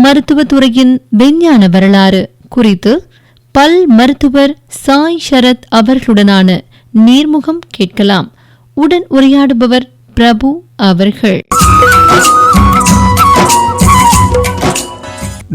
மருத்துவத்துறையின் விஞ்ஞான வரலாறு குறித்து பல் மருத்துவர் சாய் சரத் அவர்களுடனான நேர்முகம் கேட்கலாம். உடன் உரையாடுபவர் பிரபு அவர்கள்.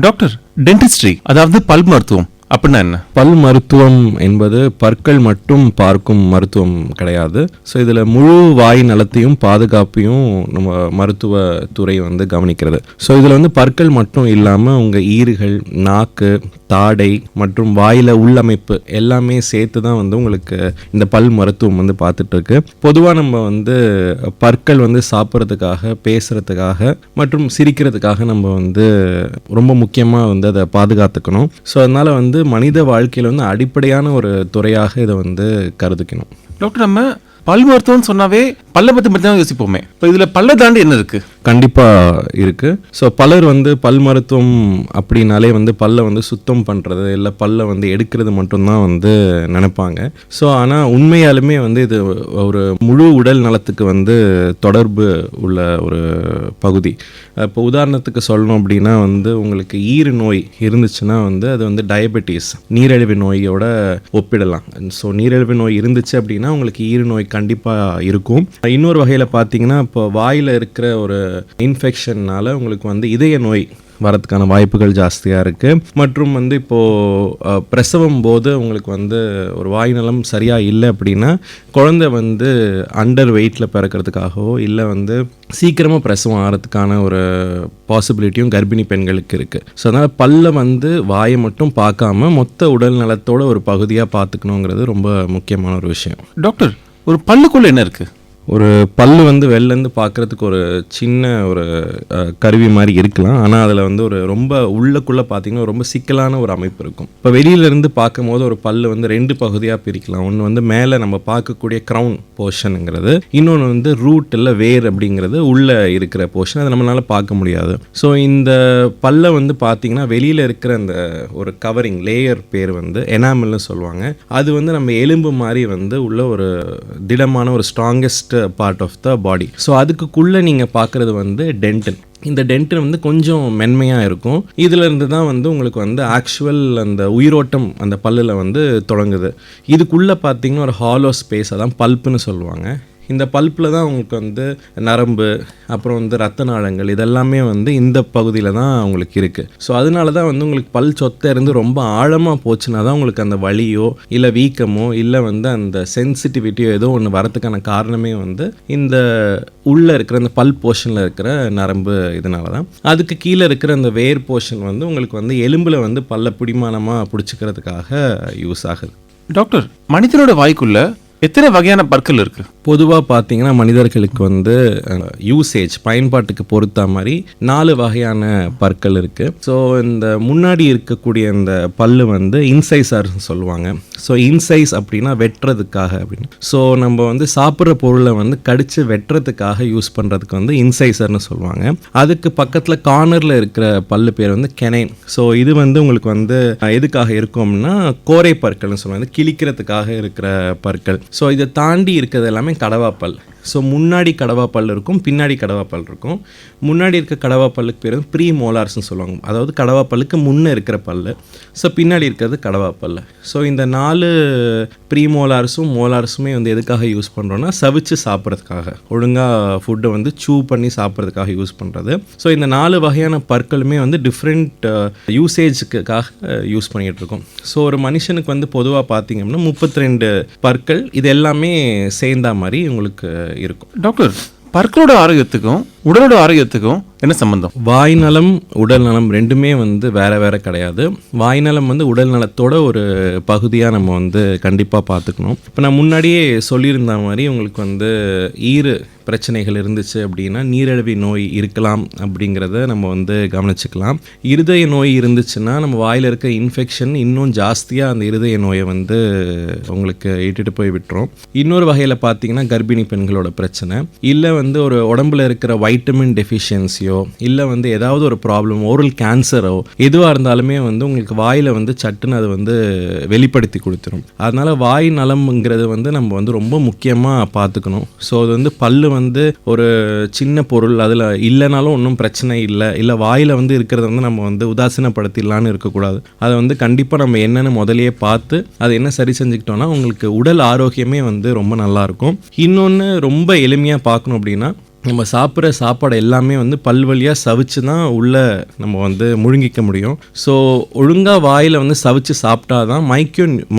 டாக்டர், டென்டிஸ்ட்ரி அதாவது பல் மருத்துவம் அப்படின்னா என்ன? பல் மருத்துவம் என்பது பற்கள் மட்டும் பார்க்கும் மருத்துவம் கிடையாது. ஸோ இதில் முழு வாய் நலத்தையும் பாதுகாப்பையும் நம்ம மருத்துவத்துறை கவனிக்கிறது. ஸோ இதில் பற்கள் மட்டும் இல்லாமல் உங்கள் ஈறுகள், நாக்கு, தாடை மற்றும் வாயில் உள்ளமைப்பு எல்லாமே சேர்த்து தான் உங்களுக்கு இந்த பல் மருத்துவம் பார்த்துட்டு இருக்கு. பொதுவாக நம்ம பற்கள் சாப்பிட்றதுக்காக, பேசுறதுக்காக மற்றும் சிரிக்கிறதுக்காக நம்ம ரொம்ப முக்கியமாக அதை பாதுகாத்துக்கணும். ஸோ அதனால மனித வாழ்க்கையில் அடிப்படையான ஒரு துறையாக இதை கருதிக்கணும். டாக்டர், நம்ம பல் மருத்துவம் சொன்னாவே பல்லை பற்றி தான் யோசிப்போமே. இப்போ இதில் பல்லை தாண்டி என்ன இருக்கு? கண்டிப்பாக இருக்கு. ஸோ பலர் பல் மருத்துவம் அப்படின்னாலே பல்லை சுத்தம் பண்ணுறது இல்லை பல்லை எடுக்கிறது மட்டும்தான் நினைப்பாங்க. ஸோ ஆனால் உண்மையாலுமே இது ஒரு முழு உடல் நலத்துக்கு தொடர்பு உள்ள ஒரு பகுதி. இப்போ உதாரணத்துக்கு சொல்லணும் அப்படின்னா உங்களுக்கு ஈறு நோய் இருந்துச்சுன்னா அது டயபெட்டிஸ், நீரிழிவு நோயோட ஒப்பிடலாம். ஸோ நீரிழிவு நோய் இருந்துச்சு அப்படின்னா உங்களுக்கு ஈறு நோய் கண்டிப்பாக இருக்கும். இன்னொரு வகையில் பார்த்தீங்கன்னா இப்போ வாயில் இருக்கிற ஒரு இன்ஃபெக்ஷன்னால உங்களுக்கு இதய நோய் வரதுக்கான வாய்ப்புகள் ஜாஸ்தியாக இருக்குது. மற்றும் இப்போது பிரசவம் போது உங்களுக்கு ஒரு வாய் நலம் சரியாக இல்லை அப்படின்னா குழந்தை அண்டர் வெயிட்டில் பிறக்கிறதுக்காகவோ இல்லை சீக்கிரமாக பிரசவம் ஆகிறதுக்கான ஒரு பாசிபிலிட்டியும் கர்ப்பிணி பெண்களுக்கு இருக்குது. ஸோ அதனால் பல்லை வாயை மட்டும் பார்க்காம மொத்த உடல் நலத்தோட ஒரு பகுதியாக பார்த்துக்கணுங்கிறது ரொம்ப முக்கியமான ஒரு விஷயம். டாக்டர், ஒரு பல்லுக்குள்ளே என்ன இருக்குது? ஒரு பல்லு வெளிலேருந்து பார்க்குறதுக்கு ஒரு சின்ன ஒரு கருவி மாதிரி இருக்கலாம். ஆனால் அதில் ஒரு ரொம்ப உள்ளக்குள்ளே பார்த்தீங்கன்னா ரொம்ப சிக்கலான ஒரு அமைப்பு இருக்கும். இப்போ வெளியிலேருந்து பார்க்கும் போது ஒரு பல்லு ரெண்டு பகுதியாக பிரிக்கலாம். ஒன்று மேலே நம்ம பார்க்கக்கூடிய க்ரௌன் போர்ஷனுங்கிறது, இன்னொன்று ரூட் இல்லை வேர் அப்படிங்கிறது உள்ளே இருக்கிற போர்ஷன். அதை நம்மளால் பார்க்க முடியாது. ஸோ இந்த பல்லை பார்த்தீங்கன்னா வெளியில் இருக்கிற அந்த ஒரு கவரிங் லேயர் பேர் எனாமல்னு சொல்லுவாங்க. அது நம்ம எலும்பு மாதிரி உள்ள ஒரு திடமான ஒரு strongest part of the body. So அதுக்குள்ளே நீங்கள் பார்க்குறது டென்டன். இந்த டென்டன் கொஞ்சம் மென்மையாக இருக்கும். இதில் இருந்து தான் உங்களுக்கு ஆக்சுவல் அந்த உயிரோட்டம் அந்த பல்லில் தொடங்குது. இதுக்குள்ளே பார்த்தீங்கன்னா ஒரு ஹாலோ ஸ்பேஸ், அதான் பல்ப்புன்னு சொல்லுவாங்க. இந்த பல்ப்பில் தான் உங்களுக்கு நரம்பு, அப்புறம் ரத்த நாளங்கள் இதெல்லாமே இந்த பகுதியில் தான் உங்களுக்கு இருக்குது. ஸோ அதனால தான் உங்களுக்கு பல் சொத்தை இருந்து ரொம்ப ஆழமாக போச்சுன்னா தான் உங்களுக்கு அந்த வலியோ இல்லை வீக்கமோ இல்லை அந்த சென்சிட்டிவிட்டியோ ஏதோ ஒன்று வரதுக்கான காரணமே இந்த உள்ளே இருக்கிற அந்த பல் போர்ஷனில் இருக்கிற நரம்பு. இதனால தான் அதுக்கு கீழே இருக்கிற அந்த வேர் போர்ஷன் உங்களுக்கு எலும்பில் பல்ல பிடிமானமாக பிடிச்சிக்கிறதுக்காக யூஸ் ஆகுது. டாக்டர், மனிதனோட வாய்க்குள்ள எத்தனை வகையான பற்கள் இருக்குது? பொதுவாக பார்த்தீங்கன்னா மனிதர்களுக்கு யூசேஜ் பயன்பாட்டுக்கு பொறுத்த மாதிரி 4 வகையான பற்கள் இருக்குது. ஸோ இந்த முன்னாடி இருக்கக்கூடிய இந்த பல்லு இன்சைசர்னு சொல்லுவாங்க. ஸோ இன்சைஸ் அப்படின்னா வெட்டுறதுக்காக அப்படின்னு. ஸோ நம்ம சாப்பிட்ற பொருளை கடிச்சு வெட்டுறதுக்காக யூஸ் பண்ணுறதுக்கு இன்சைசர்னு சொல்லுவாங்க. அதுக்கு பக்கத்தில் கார்னரில் இருக்கிற பல்லு பேர் கெனைன். ஸோ இது உங்களுக்கு எதுக்காக இருக்கும்னா கோரை பற்கள்னு சொல்லுவாங்க, கிழிக்கிறதுக்காக இருக்கிற பற்கள். ஸோ இதை தாண்டி இருக்கிறது எல்லாமே கடவாப்பல். ஸோ முன்னாடி கடவாப்பல் இருக்கும், பின்னாடி கடவாப்பல் இருக்கும். முன்னாடி இருக்க கடவாப்பல்லுக்கு பேர் ப்ரீ மோலார்ஸ்னு சொல்லுவாங்க, அதாவது கடவாப்பல்லுக்கு முன்னே இருக்கிற பல். ஸோ பின்னாடி இருக்கிறது கடவாப்பல். ஸோ இந்த 4 ப்ரீ மோலார்ஸும் மோலார்ஸுமே எதுக்காக யூஸ் பண்ணுறோன்னா சவிச்சு சாப்பிட்றதுக்காக, ஒழுங்காக ஃபுட்டை சூ பண்ணி சாப்பிட்றதுக்காக யூஸ் பண்ணுறது. ஸோ இந்த 4 வகையான பற்களுமே டிஃப்ரெண்ட் யூசேஜுக்காக யூஸ் பண்ணிகிட்டு இருக்கோம். ஸோ ஒரு மனுஷனுக்கு பொதுவாக பார்த்தீங்கன்னா 32 பற்கள் இது எல்லாமே சேர்ந்தா மாதிரி உங்களுக்கு இருக்கும். டாக்டர், பற்களோட ஆரோக்கியத்துக்கும் உடலோட ஆரோக்கியத்துக்கும் என்ன சம்பந்தம்? வாய் நலம் உடல் நலம் ரெண்டுமே வேற வேற கிடையாது. வாய் நலம் உடல் நலத்தோட ஒரு பகுதியாக நம்ம கண்டிப்பாக பார்த்துக்கணும். இப்போ நான் முன்னாடியே சொல்லியிருந்த மாதிரி உங்களுக்கு ஈறு பிரச்சனைகள் இருந்துச்சு அப்படின்னா நீரிழிவு நோய் இருக்கலாம் அப்படிங்கிறத நம்ம கவனிச்சுக்கலாம். இருதய நோய் இருந்துச்சுன்னா நம்ம வாயில் இருக்க இன்ஃபெக்ஷன் இன்னும் ஜாஸ்தியாக அந்த இருதய நோயை உங்களுக்கு இட்டுட்டு போய் விட்டுரும். இன்னொரு வகையில் பார்த்தீங்கன்னா கர்ப்பிணி பெண்களோட பிரச்சனை இல்லை ஒரு உடம்புல இருக்கிற வைட்டமின் டெஃபிஷியன்சியோ இல்லை வந்து ஏதாவது ஒரு ப்ராப்ளம் ஓரல் கேன்சரோ எதுவாக இருந்தாலுமே வந்து உங்களுக்கு வாயில் வந்து சட்டுன்னு அது வந்து வெளிப்படுத்தி கொடுத்துரும். அதனால் வாய் நலம்ங்கிறது வந்து நம்ம வந்து ரொம்ப முக்கியமாக பார்த்துக்கணும். ஸோ அது வந்து பல்லு வந்து ஒரு சின்ன பொருள், அதில் இல்லைனாலும் ஒன்றும் பிரச்சனை இல்லை வாயில் வந்து இருக்கிறத வந்து நம்ம வந்து உதாசீனப்படுத்திடலான்னு இருக்கக்கூடாது. அதை வந்து கண்டிப்பாக நம்ம என்னென்னு முதலையே பார்த்து அதை என்ன சரி செஞ்சுக்கிட்டோம்னா உங்களுக்கு உடல் ஆரோக்கியமே வந்து ரொம்ப நல்லாயிருக்கும். இன்னொன்று ரொம்ப எளிமையாக பார்க்கணும் அப்படின்னா, நம்ம சாப்பிட்ற சாப்பாடு எல்லாமே வந்து பல்வழியாக சவிச்சு தான் உள்ளே நம்ம வந்து முழுங்கிக்க முடியும். ஸோ ஒழுங்காக வாயில் வந்து சவிச்சு சாப்பிட்டா தான்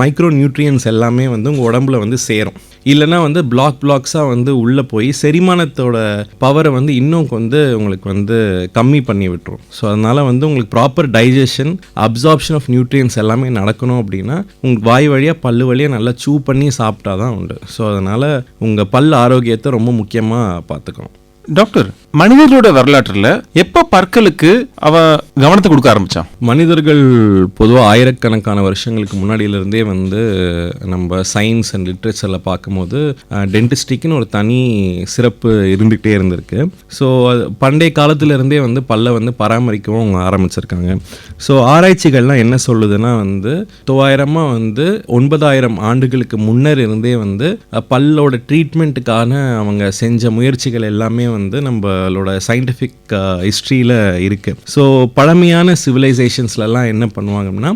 மைக்ரோ நியூட்ரியன்ஸ் எல்லாமே வந்து உங்கள் உடம்புல வந்து சேரும். இல்லைனா வந்து பிளாக்ஸாக வந்து உள்ளே போய் செரிமானத்தோட பவரை வந்து இன்னும் வந்து உங்களுக்கு வந்து கம்மி பண்ணி விட்டுரும். ஸோ அதனால் வந்து உங்களுக்கு proper digestion, absorption of nutrients எல்லாமே நடக்கணும் அப்படின்னா உங்களுக்கு வாய் வழியாக பல்லு வழியாக நல்லா சூ பண்ணி சாப்பிட்டா தான் உண்டு. ஸோ அதனால் உங்கள் பல் ஆரோக்கியத்தை ரொம்ப முக்கியமாக பார்த்துக்கணும். டாக்டர், மனிதர்களோட வரலாற்றில் எப்போ பற்களுக்கு அவன் கவனத்தை கொடுக்க ஆரம்பித்தான்? மனிதர்கள் பொதுவாக ஆயிரக்கணக்கான வருஷங்களுக்கு முன்னாடியிலேருந்தே வந்து நம்ம சயின்ஸ் அண்ட் லிட்ரேச்சரில் பார்க்கும்போது டென்டிஸ்டிக்குன்னு ஒரு தனி சிறப்பு இருந்துகிட்டே இருந்திருக்கு. ஸோ பண்டைய காலத்திலேருந்தே வந்து பல்லை வந்து பராமரிக்கவும் அவங்க ஆரம்பிச்சிருக்காங்க. ஸோ ஆராய்ச்சிகள்லாம் என்ன சொல்லுதுன்னா வந்து 900 வந்து 9000 ஆண்டுகளுக்கு முன்னர் இருந்தே வந்து பல்லோட ட்ரீட்மெண்ட்டுக்கான அவங்க செஞ்ச முயற்சிகள் எல்லாமே வந்து நம்மளோட சயின்டிஃபிக் ஹிஸ்ட்ரியில் இருக்குது. ஸோ பழமையான சிவிலைசேஷன்ஸ்லாம் என்ன பண்ணுவாங்கன்னா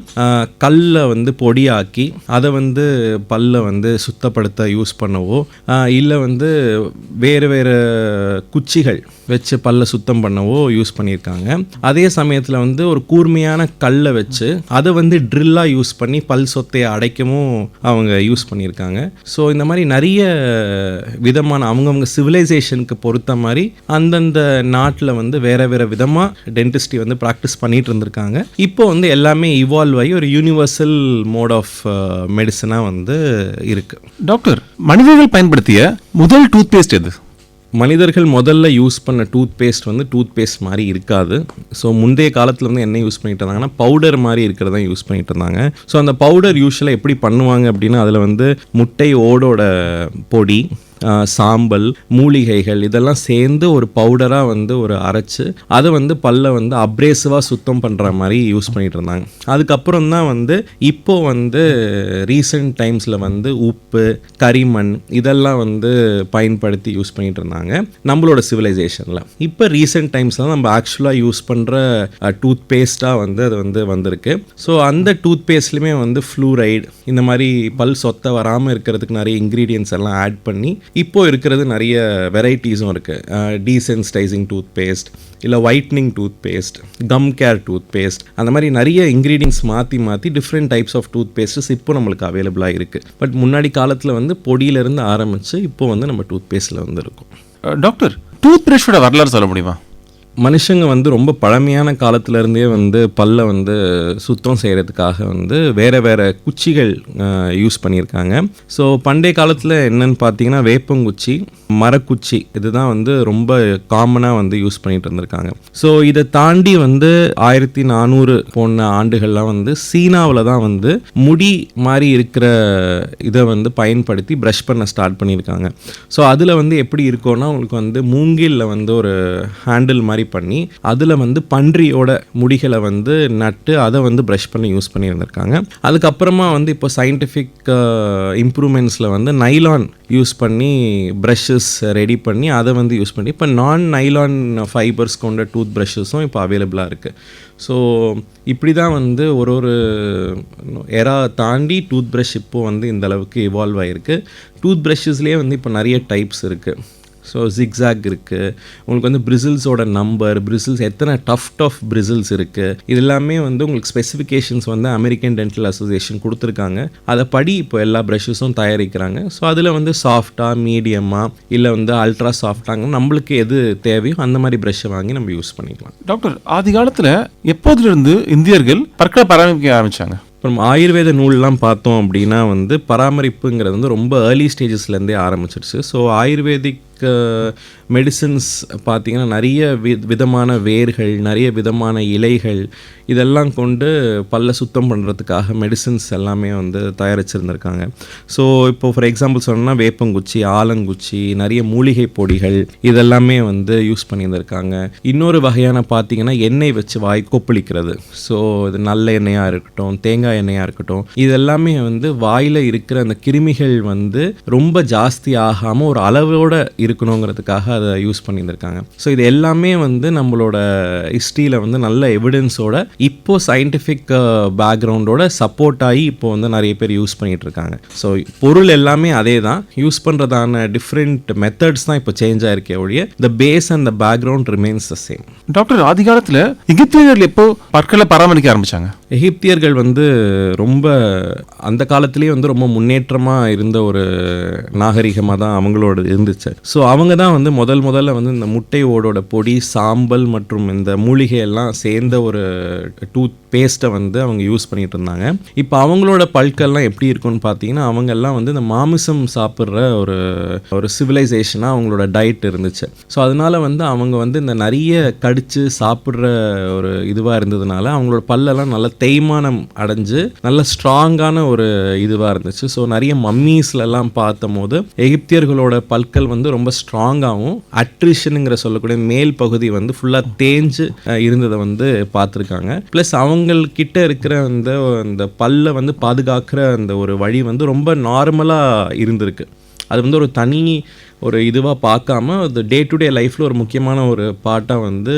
கல்லை வந்து பொடியாக்கி அதை வந்து பல்லை வந்து சுத்தப்படுத்த யூஸ் பண்ணவோ இல்லை வந்து வேறு குச்சிகள் வச்சு பல்லை சுத்தம் பண்ணவோ யூஸ் பண்ணியிருக்காங்க. அதே சமயத்தில் வந்து ஒரு கூர்மையான கல்லை வச்சு அதை வந்து ட்ரில்லாக யூஸ் பண்ணி பல் சொத்தையை அடைக்கவும் அவங்க யூஸ் பண்ணியிருக்காங்க. ஸோ இந்த மாதிரி நிறைய விதமான அவங்கவுங்க சிவிலைசேஷனுக்கு பொறுத்த மாதிரி அந்தந்த நாட்டில் வந்து வேற விதமாக டென்டிஸ்ட்ரி வந்து ப்ராக்டிஸ் பண்ணிட்டு இருந்திருக்காங்க. இப்போ வந்து எல்லாமே இவால்வ் ஆகி ஒரு யூனிவர்சல் மோட் ஆஃப் மெடிசனாக வந்து இருக்குது. டாக்டர், மனிதர்கள் பயன்படுத்திய முதல் டூத் பேஸ்ட் எது? மனிதர்கள் முதல்ல யூஸ் பண்ண டூத் பேஸ்ட் வந்து டூத் பேஸ்ட் மாதிரி இருக்காது. ஸோ முந்தைய காலத்தில் வந்து என்ன யூஸ் பண்ணிட்டு இருந்தாங்கன்னா பவுடர் மாதிரி இருக்கிறதான் யூஸ் பண்ணிட்டு இருந்தாங்க. ஸோ அந்த பவுடர் யூஸ்வலாக எப்படி பண்ணுவாங்க அப்படின்னா அதில் வந்து முட்டை ஓடோட பொடி, சாம்பல், மூலிகைகள் இதெல்லாம் சேர்ந்து ஒரு பவுடராக வந்து ஒரு அரைச்சு அதை வந்து பல்ல வந்து அப்ரேசிவாக சுத்தம் பண்ணுற மாதிரி யூஸ் பண்ணிட்டு இருந்தாங்க. அதுக்கப்புறம் தான் வந்து இப்போ வந்து ரீசெண்ட் டைம்ஸில் வந்து உப்பு, கரிமண் இதெல்லாம் வந்து பயன்படுத்தி யூஸ் பண்ணிட்டு இருந்தாங்க நம்மளோட சிவிலைசேஷனில். இப்போ ரீசெண்ட் டைம்ஸில் நம்ம ஆக்சுவலாக யூஸ் பண்ணுற டூத் பேஸ்ட்டாக வந்து அது வந்து வந்திருக்கு. ஸோ அந்த டூத் பேஸ்ட்லையுமே வந்து ஃப்ளூரைடு இந்த மாதிரி பல் சொத்தை வராமல் இருக்கிறதுக்கு நிறைய இன்க்ரீடியன்ஸ் எல்லாம் ஆட் பண்ணி இப்போ இருக்கிறது நிறைய வெரைட்டிஸும் இருக்குது. டீசென்சிடைசிங் டூத் பேஸ்ட், இல்லை whitening toothpaste, gum care toothpaste, அந்த மாதிரி நிறைய இன்க்ரீடியன்ஸ் மாற்றி different types of toothpastes இப்போ நம்மளுக்கு அவைலபிளாக இருக்குது. பட் முன்னாடி காலத்தில் வந்து பொடியிலேருந்து ஆரம்பித்து இப்போ வந்து நம்ம டூத் பேஸ்ட்டில் வந்து இருக்கும். டாக்டர், டூத் பிரஷோட வரலாறு சொல்ல முடியுமா? மனுஷங்க வந்து ரொம்ப பழமையான காலத்திலேருந்தே வந்து பல்லை வந்து சுத்தம் செய்கிறதுக்காக வந்து வேறு குச்சிகள் யூஸ் பண்ணியிருக்காங்க. ஸோ பண்டைய காலத்தில் என்னென்னு பார்த்தீங்கன்னா வேப்பங்குச்சி, மரக்குச்சி இதுதான் வந்து ரொம்ப காமனாக வந்து யூஸ் பண்ணிட்டு இருந்திருக்காங்க. ஸோ இதை தாண்டி வந்து 1400 போன ஆண்டுகள்லாம் வந்து சீனாவில் தான் வந்து முடி மாதிரி இருக்கிற இதை வந்து பயன்படுத்தி ப்ரஷ் பண்ண ஸ்டார்ட் பண்ணியிருக்காங்க. ஸோ அதில் வந்து எப்படி இருக்கும்னா உங்களுக்கு வந்து மூங்கிலில் வந்து ஒரு ஹேண்டில் மாதிரி பண்ணி அதில் வந்து பன்றியோட முடிகளை வந்து நட்டு அதை வந்து ப்ரஷ் பண்ணி யூஸ் பண்ணியிருந்திருக்காங்க. அதுக்கப்புறமா வந்து இப்போ சயின்டிஃபிக் இம்ப்ரூவ்மெண்ட்ஸில் வந்து நைலான் யூஸ் பண்ணி ப்ரஷஸ் ரெடி பண்ணி அதை வந்து யூஸ் பண்ணி இப்போ நான் நைலான் ஃபைபர்ஸ் கொண்ட டூத் ப்ரஷஸும் இப்போ அவைலபிளாக இருக்குது. ஸோ இப்படி தான் வந்து ஒரு எரா தாண்டி டூத் ப்ரஷ் இப்போது வந்து இந்த அளவுக்கு இவால்வ் ஆகிருக்கு. டூத் ப்ரஷஸ்லேயே வந்து இப்போ நிறைய டைப்ஸ் இருக்குது. ஸோ ஜிக்ஸாக் இருக்குது, உங்களுக்கு வந்து பிரிசில்ஸோட நம்பர், பிரிசில்ஸ் எத்தனை டஃப் பிரிசில்ஸ் இருக்குது, இது எல்லாமே வந்து உங்களுக்கு ஸ்பெசிஃபிகேஷன்ஸ் வந்து அமெரிக்கன் டென்டல் அசோசியேஷன் கொடுத்துருக்காங்க. அதை படி இப்போ எல்லா ப்ரஷஸும் தயாரிக்கிறாங்க. ஸோ அதில் வந்து சாஃப்டாக, மீடியமாக, இல்லை வந்து அல்ட்ரா சாஃப்டாக நம்மளுக்கு எது தேவையோ அந்த மாதிரி ப்ரஷ்ஷை வாங்கி நம்ம யூஸ் பண்ணிக்கலாம். டாக்டர், ஆதி காலத்தில் எப்போதிலிருந்து இந்தியர்கள் பற்களை பராமரிக்க ஆரம்பித்தாங்க? அப்புறம் ஆயுர்வேத நூல்லாம் பார்த்தோம் அப்படின்னா வந்து பராமரிப்புங்கிறது வந்து ரொம்ப ஏர்லி ஸ்டேஜஸ்லேருந்தே ஆரம்பிச்சிருச்சு. ஸோ ஆயுர்வேதிக் மெடிசின்ஸ் பார்த்திங்கன்னா நிறைய விதமான வேர்கள், நிறைய விதமான இலைகள், இதெல்லாம் கொண்டு பல்ல சுத்தம் பண்ணுறதுக்காக மெடிசின்ஸ் எல்லாமே வந்து தயாரிச்சிருந்திருக்காங்க. ஸோ இப்போ ஃபார் எக்ஸாம்பிள் சொன்னால் வேப்பங்குச்சி, ஆலங்குச்சி, நிறைய மூலிகை பொடிகள் இதெல்லாமே வந்து யூஸ் பண்ணியிருந்திருக்காங்க. இன்னொரு வகையான பார்த்திங்கன்னா எண்ணெய் வச்சு வாய் கொப்பளிக்கிறது. ஸோ இது நல்ல எண்ணெயாக இருக்கட்டும், தேங்காய் எண்ணெயாக இருக்கட்டும், இதெல்லாமே வந்து வாயில் இருக்கிற அந்த கிருமிகள் வந்து ரொம்ப ஜாஸ்தி ஆகாமல் ஒரு அளவோடு இருக்கணுங்கிறதுக்காக அதை யூஸ் பண்ணியிருந்திருக்காங்க. ஸோ இது எல்லாமே வந்து நம்மளோட ஹிஸ்ட்ரியில் வந்து நல்ல எவிடன்ஸோட இப்போ சயின்டிஃபிக் பேக்ரவுண்டோட சப்போர்ட் ஆகி இப்போ வந்து நிறைய பேர் யூஸ் பண்ணிட்டு இருக்காங்க. ஸோ பொருள் எல்லாமே அதே தான், யூஸ் பண்ணுறதான டிஃப்ரெண்ட் மெத்தட்ஸ் தான் இப்போ சேஞ்ச் ஆயிருக்கே ஒழிய the face and the background remains the same. Doctor, ஆதி காலத்தில் எகிப்தியர்கள் எப்போ பற்களை பராமரிக்க ஆரம்பிச்சாங்க? எகிப்தியர்கள் வந்து ரொம்ப அந்த காலத்திலேயே வந்து ரொம்ப முன்னேற்றமாக இருந்த ஒரு நாகரிகமாக தான் அவங்களோட இருந்துச்சு. ஸோ அவங்க தான் வந்து முதல்ல வந்து இந்த முட்டை ஓடோட பொடி, சாம்பல் மற்றும் இந்த மூலிகை எல்லாம் சேர்ந்த ஒரு டூத் பேஸ்ட்டை வந்து அவங்க யூஸ் பண்ணிட்டு இருந்தாங்க. இப்போ அவங்களோட பல்கெல்லாம் எப்படி இருக்குன்னு பார்த்தீங்கன்னா, அவங்கெல்லாம் வந்து இந்த மாமிசம் சாப்பிட்ற ஒரு சிவிலைசேஷனாக அவங்களோட டயட் இருந்துச்சு. ஸோ அதனால வந்து அவங்க வந்து இந்த நிறைய கடிச்சு சாப்பிட்ற ஒரு இதுவாக இருந்ததுனால அவங்களோட பல்லெல்லாம் நல்ல தேய்மானம் அடைஞ்சு நல்ல ஸ்ட்ராங்கான ஒரு இதுவாக இருந்துச்சு. ஸோ நிறைய மம்மீஸ்லாம் பார்த்தம் போது எகிப்தியர்களோட பற்கள் வந்து ரொம்ப ஸ்ட்ராங்காகவும் அட்ரிஷனுங்கிற சொல்லக்கூடிய மேல் பகுதி வந்து ஃபுல்லாக தேஞ்சு இருந்ததை வந்து பார்த்துருக்காங்க. ப்ளஸ் அவங்கக்கிட்ட இருக்கிற அந்த பல்லை வந்து பாதுகாக்கிற அந்த ஒரு வழி வந்து ரொம்ப நார்மலாக இருந்திருக்கு. அது வந்து ஒரு தனி ஒரு இதுவாக பார்க்காம அது டே டு டே லைஃப்பில் ஒரு முக்கியமான ஒரு பார்ட்டாக வந்து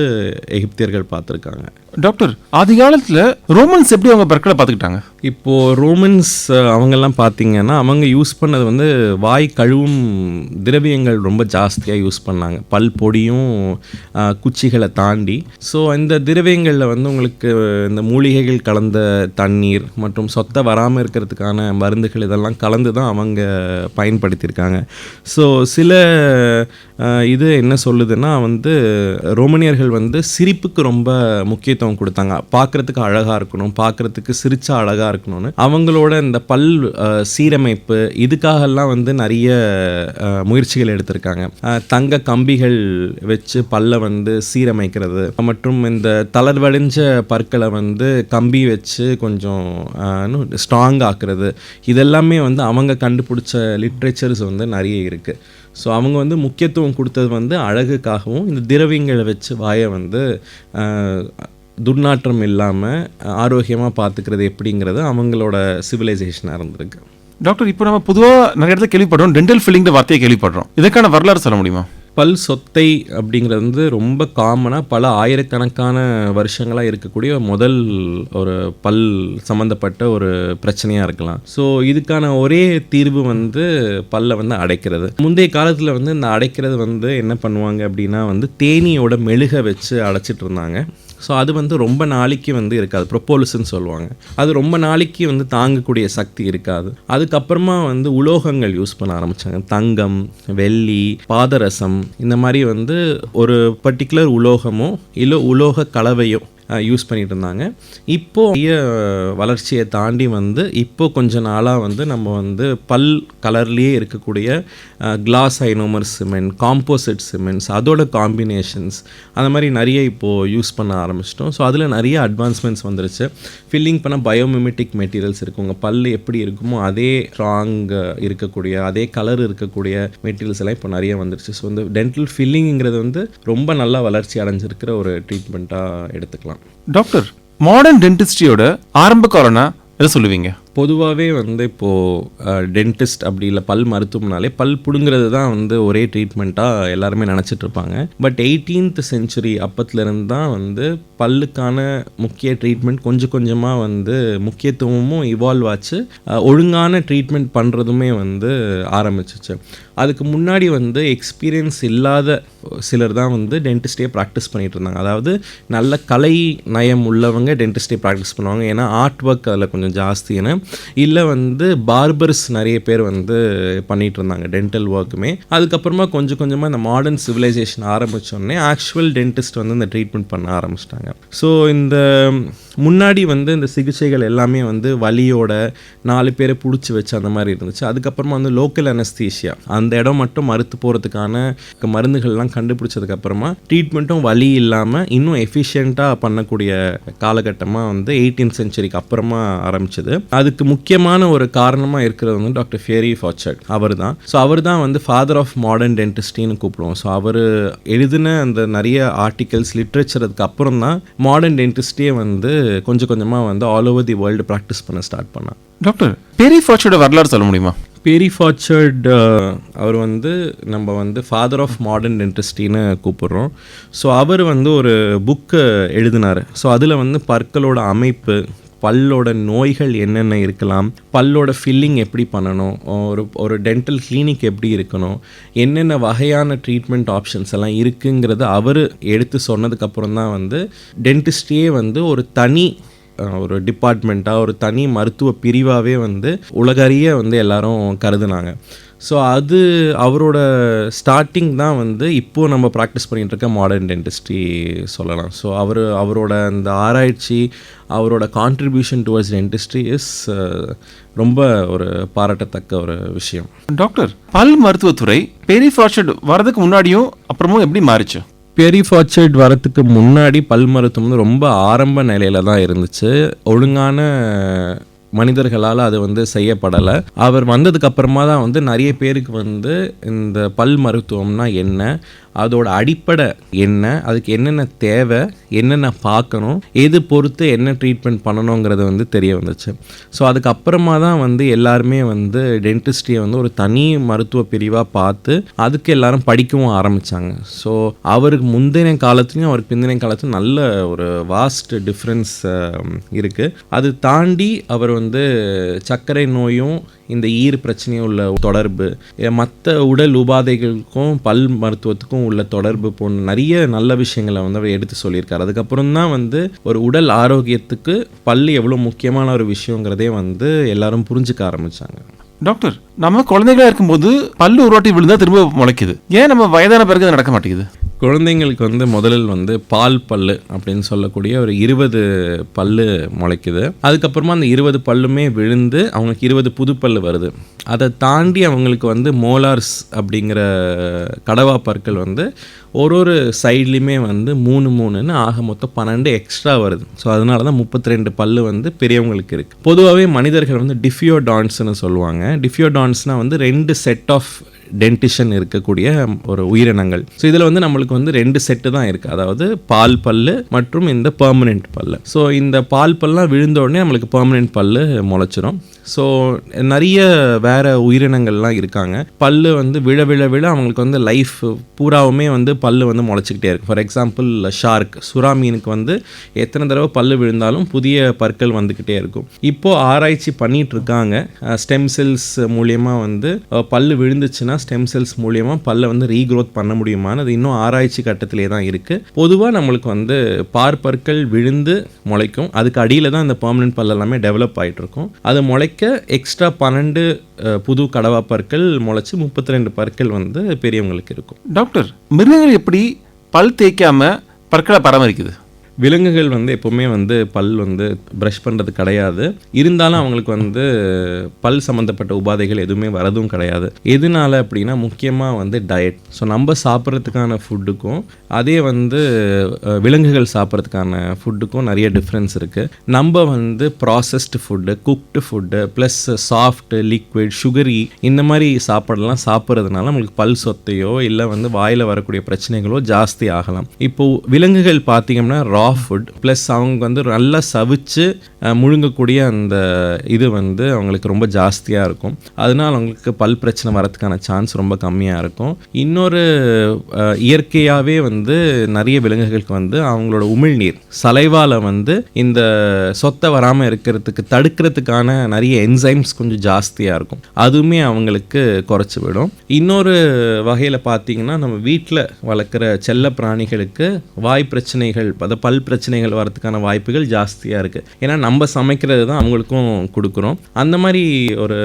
எகிப்தியர்கள் பார்த்துருக்காங்க. டாக்டர், ஆதி காலத்தில் ரோமன்ஸ் எப்படி அவங்க பற்களை பார்த்துக்கிட்டாங்க? இப்போது ரோமன்ஸ் அவங்கெல்லாம் பார்த்தீங்கன்னா அவங்க யூஸ் பண்ணது வந்து வாய் கழுவும் திரவியங்கள் ரொம்ப ஜாஸ்தியாக யூஸ் பண்ணாங்க, பல் பொடியும் குச்சிகளை தாண்டி. ஸோ இந்த திரவியங்களில் வந்து உங்களுக்கு இந்த மூலிகைகள் கலந்த தண்ணீர் மற்றும் சொத்தை வராமல் இருக்கிறதுக்கான மருந்துகள் இதெல்லாம் கலந்து தான் அவங்க பயன்படுத்தியிருக்காங்க. ஸோ சில இது என்ன சொல்லுதுன்னா வந்து ரோமனியர்கள் வந்து சிரிப்புக்கு ரொம்ப முக்கியத்துவம் கொடுத்தாங்க. பார்க்குறதுக்கு அழகாக இருக்கணும், பார்க்குறதுக்கு சிரிச்சா அழகாக இருக்கணும்னு அவங்களோட இந்த பல் சீரமைப்பு இதுக்காகலாம் வந்து நிறைய முயற்சிகள் எடுத்திருக்காங்க. தங்க கம்பிகள் வச்சு பல்லை வந்து சீரமைக்கிறது மற்றும் இந்த தளர்வடைஞ்ச பற்களை வந்து கம்பி வச்சு கொஞ்சம் ஸ்ட்ராங் ஆக்குறது, இதெல்லாமே வந்து அவங்க கண்டுபிடிச்ச லிட்ரேச்சர்ஸ் வந்து நிறைய இருக்குது. ஸோ அவங்க வந்து முக்கியத்துவம் கொடுத்தது வந்து அழகுக்காகவும் இந்த திரவியங்களை வச்சு வாயை வந்து துர்நாற்றம் இல்லாமல் ஆரோக்கியமாக பார்த்துக்கிறது எப்படிங்கிறது அவங்களோட சிவிலைசேஷனாக இருந்திருக்கு. டாக்டர், இப்போ நம்ம பொதுவாக நிறைய இடத்துல கேள்விப்படுறோம், டென்டல் ஃபில்லிங்கிற வார்த்தையை கேள்விப்படுறோம். இதுக்கான வரலாறு சொல்ல முடியுமா? பல் சொத்தை அப்படிங்கிறது வந்து ரொம்ப காமனாக பல ஆயிரக்கணக்கான வருஷங்களாக இருக்கக்கூடிய முதல் ஒரு பல் சம்மந்தப்பட்ட ஒரு பிரச்சனையாக இருக்கலாம். ஸோ இதுக்கான ஒரே தீர்வு வந்து பல்லை வந்து அடைக்கிறது. முந்தைய காலத்தில் வந்து இந்த அடைக்கிறது வந்து என்ன பண்ணுவாங்க அப்படின்னா வந்து தேனியோட மெழுக வச்சு அடைச்சிட்டு இருந்தாங்க. ஸோ அது வந்து ரொம்ப நாளைக்கு வந்து இருக்காது, ப்ரொப்போலிஸ்ன்னு சொல்லுவாங்க. அது ரொம்ப நாளைக்கு வந்து தாங்கக்கூடிய சக்தி இருக்காது. அதுக்கப்புறமா வந்து உலோகங்கள் யூஸ் பண்ண ஆரம்பித்தாங்க. தங்கம், வெள்ளி, பாதரசம், இந்த மாதிரி வந்து ஒரு பர்டிகுலர் உலோகமோ இல்லை உலோக கலவையோ யூஸ் பண்ணிட்டு இருந்தாங்க. இப்போது வளர்ச்சியை தாண்டி வந்து இப்போது கொஞ்ச நாளாக வந்து நம்ம வந்து பல் கலர்லேயே இருக்கக்கூடிய கிளாஸ் ஐனோமர் சிமெண்ட், காம்போசிட் சிமெண்ட்ஸ், அதோட காம்பினேஷன்ஸ் அந்த மாதிரி நிறைய இப்போது யூஸ் பண்ண ஆரம்பிச்சிட்டோம். ஸோ அதில் நிறைய அட்வான்ஸ்மெண்ட்ஸ் வந்துருச்சு. ஃபில்லிங் பண்ண பயோமிமெட்டிக் மெட்டீரியல்ஸ் இருக்குது. உங்கள் பல் எப்படி இருக்குமோ அதே ஸ்ட்ராங் இருக்கக்கூடிய அதே கலர் இருக்கக்கூடிய மெட்டீரியல்ஸ் எல்லாம் இப்போ நிறைய வந்துருச்சு. ஸோ இந்த டென்டல் ஃபில்லிங்கிறது வந்து ரொம்ப நல்லா வளர்ச்சி அடைஞ்சிருக்கிற ஒரு ட்ரீட்மெண்ட்டாக எடுத்துக்கலாம். டாக்டர், மாடர்ன் டென்டிஸ்ட்ரியோட ஆரம்ப காலம்னா எதை சொல்லுவீங்க? பொதுவாகவே வந்து இப்போது டென்டிஸ்ட் அப்படி இல்லை பல் மருத்துவம்னாலே பல் பிடுங்கிறது தான் வந்து ஒரே ட்ரீட்மெண்ட்டாக எல்லாருமே நினச்சிட்ருப்பாங்க. பட் 18th century அப்பத்துலேருந்து தான் வந்து பல்லுக்கான முக்கிய ட்ரீட்மெண்ட் கொஞ்சம் கொஞ்சமாக வந்து முக்கியத்துவமும் இவால்வ் ஆச்சு, ஒழுங்கான ட்ரீட்மெண்ட் பண்ணுறதுமே வந்து ஆரம்பிச்சிச்சு. அதுக்கு முன்னாடி வந்து எக்ஸ்பீரியன்ஸ் இல்லாத சிலர் தான் வந்து டென்டிஸ்டே ப்ராக்டிஸ் பண்ணிகிட்டு இருந்தாங்க. அதாவது நல்ல கலை நயம் உள்ளவங்க டென்டிஸ்டே ப்ராக்டிஸ் பண்ணுவாங்க. ஏன்னா ஆர்ட் ஒர்க் அதில் கொஞ்சம் ஜாஸ்தின்னு இல்லை வந்து பார்பர்ஸ் நிறைய பேர் வந்து பண்ணிட்டு இருந்தாங்க டென்டல் ஒர்க்குமே. அதுக்கப்புறமா கொஞ்சம் கொஞ்சமாக இந்த மாடர்ன் சிவிலைசேஷன் ஆரம்பித்தோடனே ஆக்சுவல் டென்டிஸ்ட் வந்து இந்த ட்ரீட்மெண்ட் பண்ண ஆரம்பிச்சிட்டாங்க. ஸோ இந்த முன்னாடி வந்து இந்த சிகிச்சைகள் எல்லாமே வந்து வலியோட 4 பேரை பிடிச்சி வச்சு அந்த மாதிரி இருந்துச்சு. அதுக்கப்புறமா வந்து லோக்கல் அனஸ்தீஷியா, அந்த இடம் மட்டும் மறுத்து போகிறதுக்கான மருந்துகள்லாம் கண்டுபிடிச்சதுக்கப்புறமா ட்ரீட்மெண்ட்டும் வலி இல்லாமல் இன்னும் எஃபிஷியண்ட்டாக பண்ணக்கூடிய காலகட்டமாக வந்து 18th centuryக்கு அப்புறமா ஆரம்பிச்சது. அதுக்கு முக்கியமான ஒரு காரணமாக இருக்கிறது வந்து டாக்டர் ஃபேரி ஃபார்ச்சர்ட் அவர் தான். ஸோ அவர் தான் வந்து ஃபாதர் ஆஃப் மாடர்ன் டென்டிஸ்ட்ரின்னு கூப்பிடுவோம். ஸோ அவர் எழுதின அந்த நிறைய ஆர்டிகல்ஸ் லிட்ரேச்சருக்கு அப்புறம் தான் மாடர்ன் டென்டிஸ்ட்ரியே வந்து கொஞ்சம் கொஞ்சமாக வந்து all over the world practice பண்ண ஸ்டார்ட் பண்ணார். டாக்டர், பேரி ஃபார்ச்சர்டோட வரலாறு சொல்ல முடியுமா? பேரி ஃபார்ச்சர்ட் அவர் வந்து நம்ம வந்து ஃபாதர் ஆஃப் மாடர்ன் டென்டிஸ்ட்ரின்னு கூப்பிடுறோம். ஸோ அவர் வந்து ஒரு புக்கு எழுதினார். ஸோ அதில் வந்து பற்களோட அமைப்பு, பல்லோட நோய்கள் என்னென்ன இருக்கலாம், பல்லோட ஃபில்லிங் எப்படி பண்ணணும், ஒரு டென்டல் கிளினிக் எப்படி இருக்கணும், என்னென்ன வகையான ட்ரீட்மெண்ட் ஆப்ஷன்ஸ் எல்லாம் இருக்குங்கிறத அவர் எடுத்து சொன்னதுக்கப்புறம் தான் வந்து டென்டிஸ்ட்ரியே வந்து ஒரு தனி ஒரு டிபார்ட்மெண்ட்டாக, ஒரு தனி மருத்துவ பிரிவாகவே வந்து உலகறிய வந்து எல்லாரும் கருதுனாங்க. ஸோ அது அவரோட ஸ்டார்டிங் தான் வந்து இப்போது நம்ம ப்ராக்டிஸ் பண்ணிகிட்டு இருக்க மாடர்ன் டென்டிஸ்ட்ரி சொல்லலாம். ஸோ அவரோட அந்த ஆராய்ச்சி, அவரோட கான்ட்ரிபியூஷன் டுவர்ட்ஸ் டென்டிஸ்ட்ரி இஸ் ரொம்ப ஒரு பாராட்டத்தக்க ஒரு விஷயம். டாக்டர், பல் மருத்துவத்துறை பேரி ஃபார்ச்சர்ட் வரதுக்கு முன்னாடியும் அப்புறமும் எப்படி மாறிச்சு? பேரி ஃபார்ச்சர்ட் வரத்துக்கு முன்னாடி பல் மருத்துவம் வந்து ரொம்ப ஆரம்ப நிலையில தான் இருந்துச்சு. ஒழுங்கான மனிதர்களால் அது வந்து செய்யப்படலை. அவர் வந்ததுக்கு அப்புறமா தான் வந்து நிறைய பேருக்கு வந்து இந்த பல் மருத்துவம்னா என்ன, அதோட அடிப்படை என்ன, அதுக்கு என்னென்ன தேவை, என்னென்ன பார்க்கணும், எது பொறுத்து என்ன ட்ரீட்மெண்ட் பண்ணணுங்கிறது வந்து தெரிய வந்துச்சு. ஸோ அதுக்கப்புறமா தான் வந்து எல்லாருமே வந்து டென்டிஸ்ட்ரியை வந்து ஒரு தனி மருத்துவ பிரிவாக பார்த்து அதுக்கு எல்லாரும் படிக்கவும் ஆரம்பித்தாங்க. ஸோ அவருக்கு முந்தின காலத்துலேயும் அவருக்கு பிந்தின காலத்துலையும் நல்ல ஒரு வாஸ்ட் டிஃப்ரென்ஸ் இருக்குது. அது தாண்டி அவர் வந்து சர்க்கரை நோயும் இந்த ஈர் பிரச்சனையும் உள்ள தொடர்பு, மற்ற உடல் உபாதைகளுக்கும் பல் மருத்துவத்துக்கும் உள்ள தொடர்பு போன்ற நிறைய நல்ல விஷயங்களை வந்து அவர் எடுத்து சொல்லியிருக்காரு. அதுக்கப்புறம் தான் வந்து ஒரு உடல் ஆரோக்கியத்துக்கு பல் எவ்வளோ முக்கியமான ஒரு விஷயங்கிறதே வந்து எல்லாரும் புரிஞ்சுக்க ஆரம்பித்தாங்க. டாக்டர், நம்ம குழந்தைகளா இருக்கும்போது பல்லு உருவாட்டி விழுந்தா திரும்ப முளைக்குது, ஏன் நம்ம வயதான பிறகு அது நடக்க மாட்டேங்குது? குழந்தைங்களுக்கு வந்து முதலில் வந்து பால் பல்லு அப்படின்னு சொல்லக்கூடிய ஒரு 20 பல்லு முளைக்குது. அதுக்கப்புறமா அந்த 20 பல்லுமே விழுந்து அவங்களுக்கு 20 புது பல்லு வருது. அதை தாண்டி அவங்களுக்கு வந்து மோலார்ஸ் அப்படிங்கிற கடவா பற்கள் வந்து ஒரு சைட்லேயுமே வந்து 3 ஆக மொத்தம் 12 எக்ஸ்ட்ரா வருது. ஸோ அதனால தான் 32 பல்லு வந்து பெரியவங்களுக்கு இருக்குது. பொதுவாகவே மனிதர்கள் வந்து டிஃபியோடான்ஸ்னு சொல்லுவாங்க. டிஃபியோடான்ஸ்னால் வந்து 2 செட் ஆஃப் டென்டிஷன் இருக்கக்கூடிய ஒரு உயிரினங்கள். ஸோ இதில் வந்து நம்மளுக்கு வந்து 2 செட்டு தான் இருக்குது, அதாவது பால் பல்லு மற்றும் இந்த பெர்மனெண்ட் பல்லு. ஸோ இந்த பால் பல்லாம் விழுந்த உடனே நம்மளுக்கு பெர்மனெண்ட் பல்லு முளைச்சிரும். ஸோ நிறைய வேறு உயிரினங்கள்லாம் இருக்காங்க. பல்லு வந்து விழ அவங்களுக்கு வந்து லைஃப் பூராவுமே வந்து பல்லு வந்து முளைச்சிக்கிட்டே இருக்கும். ஃபார் எக்ஸாம்பிள் ஷார்க், சுறா மீனுக்கு வந்து எத்தனை தடவை பல்லு விழுந்தாலும் புதிய பற்கள் வந்துக்கிட்டே இருக்கும். இப்போது ஆராய்ச்சி பண்ணிகிட்டு இருக்காங்க. ஸ்டெம் செல்ஸ் மூலியமாக வந்து பல்லு விழுந்துச்சுன்னா ஸ்டெம் செல்ஸ் மூலியமாக பல்லை வந்து ரீக்ரோத் பண்ண முடியுமான்னு அது இன்னும் ஆராய்ச்சி கட்டத்திலே தான் இருக்குது. பொதுவாக நம்மளுக்கு வந்து பற்கள் விழுந்து முளைக்கும், அதுக்கு அடியில் தான் இந்த பெர்மனெண்ட் பல் எல்லாமே டெவலப் ஆகிட்டு இருக்கும். அது முளைக்க எக்ஸ்ட்ரா 12 புது கடவா பற்கள் முளைச்சி 32 பற்கள் வந்து பெரியவங்களுக்கு இருக்கும். டாக்டர், மிருகங்கள் எப்படி பல் தேய்க்காம பற்களை பராமரிக்குது? விலங்குகள் வந்து எப்போவுமே வந்து பல் வந்து ப்ரஷ் பண்ணுறது கிடையாது. இருந்தாலும் அவங்களுக்கு வந்து பல் சம்மந்தப்பட்ட உபாதைகள் எதுவுமே வரதும் கிடையாது. எதனால அப்படின்னா முக்கியமாக வந்து டயட். ஸோ நம்ம சாப்பிட்றதுக்கான ஃபுட்டுக்கும் அதே வந்து விலங்குகள் சாப்பிட்றதுக்கான ஃபுட்டுக்கும் நிறைய டிஃப்ரென்ஸ் இருக்குது. நம்ம வந்து processed food, cooked food plus soft, liquid, sugary இந்த மாதிரி சாப்பாடெல்லாம் சாப்பிட்றதுனால நம்மளுக்கு பல் சொத்தையோ இல்லை வந்து வாயில் வரக்கூடிய பிரச்சனைகளோ ஜாஸ்தி ஆகலாம். இப்போது விலங்குகள் பார்த்திங்கன்னா ரா ஃபுட் ப்ளஸ் அவங்க வந்து நல்லா சவிச்சு முழுங்கக்கூடிய அந்த இது வந்து அவங்களுக்கு ரொம்ப ஜாஸ்தியாக இருக்கும். அதனால் அவங்களுக்கு பல் பிரச்சனை வரதுக்கான சான்ஸ் ரொம்ப கம்மியாக இருக்கும். இன்னொரு இயற்கையாகவே வந்து நிறைய விலங்குகளுக்கு வந்து அவங்களோட உமிழ்நீர் சலைவால் வந்து இந்த சொத்தை வராமல் இருக்கிறதுக்கு தடுக்கிறதுக்கான நிறைய என்சைம்ஸ் கொஞ்சம் ஜாஸ்தியாக இருக்கும். அதுவுமே அவங்களுக்கு குறைச்சி விடும். இன்னொரு வகையில் பார்த்திங்கன்னா நம்ம வீட்டில் வளர்க்குற செல்ல பிராணிகளுக்கு வாய் பிரச்சனைகள், பல் பிரச்சனைகள் வரதுக்கான வாய்ப்புகள் ஜாஸ்தியாக இருக்குது. ஏன்னா நம்ம சமைக்கிறது தான் அவங்களுக்கும் கொடுக்குறோம். அந்த மாதிரி ஒரு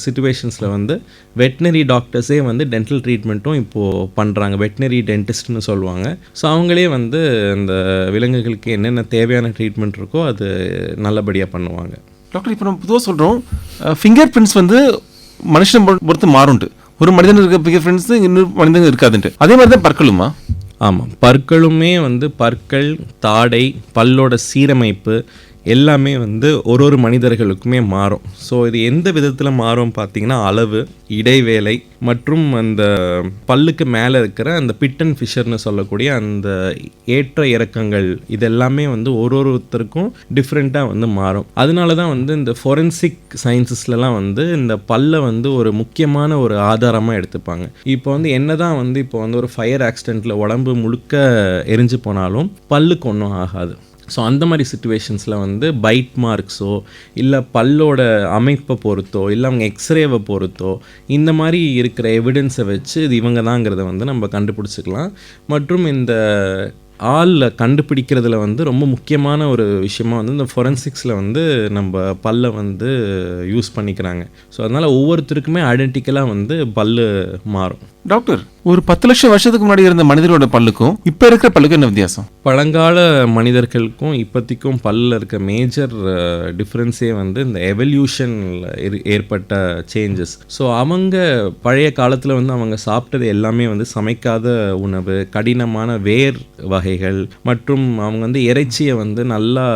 சிச்சுவேஷன்ஸில் வந்து வெட்டினரி டாக்டர்ஸே வந்து டென்டல் ட்ரீட்மெண்ட்டும் இப்போது பண்ணுறாங்க. வெட்டினரி டென்டிஸ்ட்னு சொல்லுவாங்க. ஸோ அவங்களே வந்து இந்த விலங்குகளுக்கு என்னென்ன தேவையான ட்ரீட்மெண்ட் இருக்கோ அது நல்லபடியாக பண்ணுவாங்க. டாக்டர், இப்போ நம்ம பொதுவாக சொல்கிறோம் ஃபிங்கர் பிரிண்ட்ஸ் வந்து மனுஷனை பொறுத்து மாறும்ட்டு. ஒரு மனிதன் இருக்க ஃபிங்கர் பிரிண்ட்ஸ் இன்னொரு மனிதன் இருக்காதுன்ட்டு. அதே மாதிரி தான் பற்களுமா? ஆமாம், பற்களுமே வந்து பற்கள், தாடை, பல்லோட சீரமைப்பு எல்லாமே வந்து ஒரு மனிதர்களுக்குமே மாறும். ஸோ இது எந்த விதத்தில் மாறும் பார்த்தீங்கன்னா, அளவு, இடைவேளை மற்றும் அந்த பல்லுக்கு மேலே இருக்கிற அந்த பிட் அண்ட் ஃபிஷர்னு சொல்லக்கூடிய அந்த ஏற்ற இறக்கங்கள் இதெல்லாமே வந்து ஒருத்தருக்கும் டிஃப்ரெண்ட்டாக வந்து மாறும். அதனால தான் வந்து இந்த ஃபொரென்சிக் சயின்சஸ்லாம் வந்து இந்த பல்லை வந்து ஒரு முக்கியமான ஒரு ஆதாரமாக எடுத்துப்பாங்க. இப்போ வந்து என்ன தான் வந்து இப்போ வந்து ஒரு ஃபயர் ஆக்சிடெண்ட்டில் உடம்பு முழுக்க எரிஞ்சு போனாலும் பல்லுக்கு ஒன்றும் ஆகாது. ஸோ அந்த மாதிரி சிச்சுவேஷன்ஸில் வந்து பைட் மார்க்ஸோ இல்லை பல்லோட அமைப்பை பொறுத்தோ இல்லை அவங்க எக்ஸ்ரேவை பொறுத்தோ இந்த மாதிரி இருக்கிற எவிடன்ஸை வச்சு இது இவங்க தாங்கிறத வந்து நம்ம கண்டுபிடிச்சிக்கலாம். மற்றும் இந்த ஆளில் கண்டுபிடிக்கிறதுல வந்து ரொம்ப முக்கியமான ஒரு விஷயமாக வந்து இந்த ஃபொரென்சிக்ஸில் வந்து நம்ம பல்லை வந்து யூஸ் பண்ணிக்கிறாங்க. ஸோ அதனால் ஒவ்வொருத்தருக்குமே ஐடென்டிக்கலாக வந்து பல்லு மாறும். டாக்டர், ஒரு 10 லட்சம் வருஷத்துக்கு முன்னாடி இருந்த மனிதரோட பல்லுக்கும் இப்போ இருக்கிற பல்லுக்கும் என்ன வித்தியாசம்? பழங்கால மனிதர்களுக்கும் இப்போத்திக்கும் பல்லில் இருக்க மேஜர் டிஃப்ரென்ஸே வந்து இந்த எவல்யூஷனில் ஏற்பட்ட சேஞ்சஸ். ஸோ அவங்க பழைய காலத்தில் வந்து அவங்க சாப்பிட்டது எல்லாமே வந்து சமைக்காத உணவு, கடினமான வேர் வகைகள் மற்றும் அவங்க வந்து இறைச்சியை வந்து நல்லா